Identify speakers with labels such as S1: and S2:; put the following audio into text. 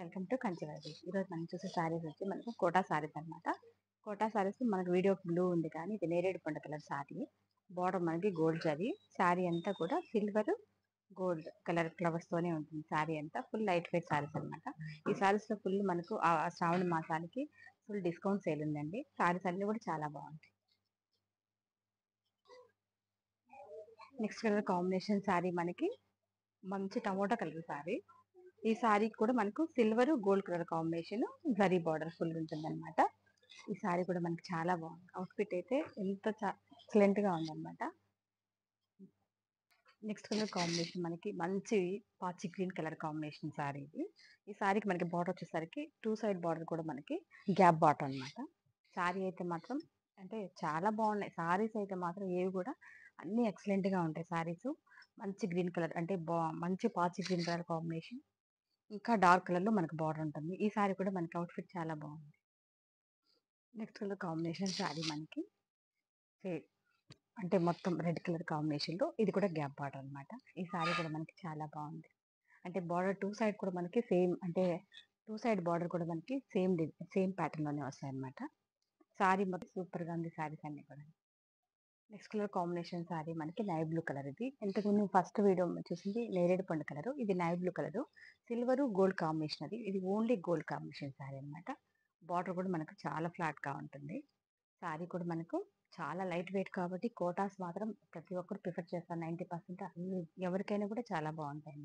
S1: Welcome to కంచివారి. ఈరోజు మనం చూసే శారీస్ వచ్చి మనకు కోటా శారీస్ అనమాట. కోటా శారీస్ మనకు వీడియో బ్లూ ఉంది కానీ ఇది నేరేడు పండు కలర్ శారీ. బార్డర్ మనకి గోల్డ్ జరీ. శారీ అంతా కూడా సిల్వర్ గోల్డ్ కలర్ ఫ్లవర్స్ తోనే ఉంటుంది. శారీ అంతా ఫుల్ లైట్ వెయిట్ శారీస్ అనమాట. ఈ శారీస్ లో ఫుల్ మనకు ఆ శ్రావణ మాసానికి ఫుల్ డిస్కౌంట్ సేల్ ఉందండి. శారీస్ అన్ని కూడా చాలా బాగుంటాయి. నెక్స్ట్ కలర్ కాంబినేషన్ శారీ మనకి మంచి టమోటా కలర్ శారీ. ఈ శారీ కూడా మనకు silver gold colour combination zari border full ఉంటుంది అనమాట. ఈ శారీ కూడా మనకి చాలా బాగుంది. అవుట్ఫిట్ అయితే ఎంత ఎక్సలెంట్ గా ఉందన్నమాట. నెక్స్ట్ కలర్ కాంబినేషన్ మనకి మంచి పాచి గ్రీన్ కలర్ కాంబినేషన్ శారీ ఇది. ఈ శారీకి మనకి బార్డర్ వచ్చేసరికి 2 సైడ్ బార్డర్ కూడా మనకి గ్యాప్ బార్డర్ అనమాట. శారీ అయితే మాత్రం అంటే చాలా బాగున్నాయి. శారీస్ అయితే మాత్రం ఏవి కూడా అన్ని ఎక్సలెంట్ గా ఉంటాయి. శారీస్ మంచి గ్రీన్ కలర్ అంటే మంచి పాచి గ్రీన్ కలర్ కాంబినేషన్, ఇంకా డార్క్ కలర్ లో మనకి బార్డర్ ఉంటుంది. ఈ సారీ కూడా మనకి అవుట్ఫిట్ చాలా బాగుంది. నెక్స్ట్ కలర్ కాంబినేషన్ శారీ మనకి అంటే మొత్తం రెడ్ కలర్ కాంబినేషన్ లో ఇది కూడా గ్యాప్ బార్డర్ అనమాట. ఈ సారీ కూడా మనకి చాలా బాగుంది. అంటే బార్డర్ 2 సైడ్ కూడా మనకి సేమ్ అంటే 2 సైడ్ బార్డర్ కూడా మనకి సేమ్ ప్యాటర్న్ లోనే వస్తాయి అనమాట. సారీ మొత్తం సూపర్ గా ఉంది. సారీస్ అన్ని కూడా. నెక్స్ట్ కలర్ కాంబినేషన్ శారీ మనకి నైవ్ బ్లూ కలర్. ఇది ఇంతకుముందు ఫస్ట్ వీడియో చూసింది నేరేడు పండు కలర్, ఇది naive blue colour. Silver gold combination. ఇది ఓన్లీ గోల్డ్ కాంబినేషన్ శారీ అనమాట. బార్డర్ కూడా మనకు చాలా ఫ్లాట్ గా ఉంటుంది. శారీ కూడా మనకు చాలా లైట్ వెయిట్ కాబట్టి కోటాస్ మాత్రం ప్రతి ఒక్కరు ప్రిఫర్ చేస్తారు. 90% ఎవరికైనా కూడా చాలా బాగుంటాయి.